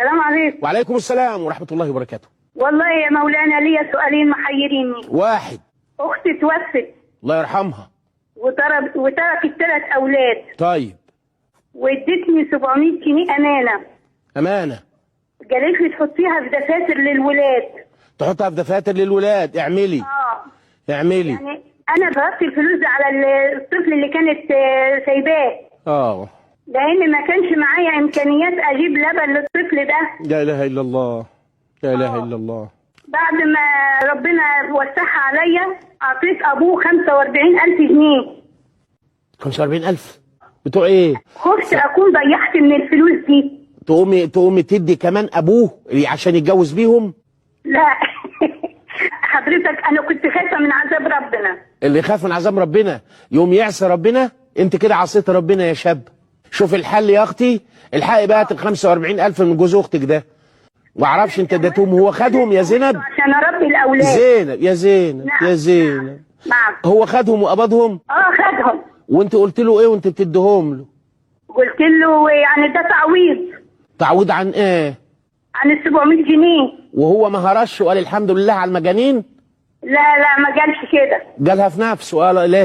السلام عليكم. وعليكم السلام ورحمة الله وبركاته. والله يا مولانا ليا سؤالين محيريني. واحد. اختي توفت الله يرحمها. وتركت 3 اولاد. طيب. وادتني 700 جنيه امانه. امانه. قالت لي تحطيها في دفاتر للولاد. تحطها في دفاتر للولاد. اعملي. اعملي. يعني انا ضربت الفلوس دي على الطفل اللي كانت سايباه. لان ما كانش معايا امكانيات اجيب لبن للطفل ده. لا اله الا الله. لا اله الا الله. بعد ما ربنا وسعها عليا اعطيت ابوه 45,000 جنيه. 45,000 بتوع ايه؟ خفت اكون ضيعت من الفلوس دي. تقومي تدي كمان ابوه عشان يتجوز بيهم؟ لا حضرتك انا كنت خايفه من عذاب ربنا. اللي يخاف من عذاب ربنا يوم يعصي ربنا. انت كده عصيت ربنا يا شاب. شوف الحل يا اختي. الحقي بقى ال 45,000 من جوز اختك ده. معرفش انت اديتهم هو خدهم يا زينب؟ عشان اربي الاولاد. زينب يا زينب. نعم. يا زينب. نعم. هو خدهم وقبضهم؟ خدهم. وانت قلت له ايه وانت بتديهم له؟ قلت له يعني ده تعويض. تعويض عن ايه؟ عن ال 700 جنيه. وهو ما هرش وقال الحمد لله على المجانين؟ لا ما قالش كده. قالها في نفسه. قال لا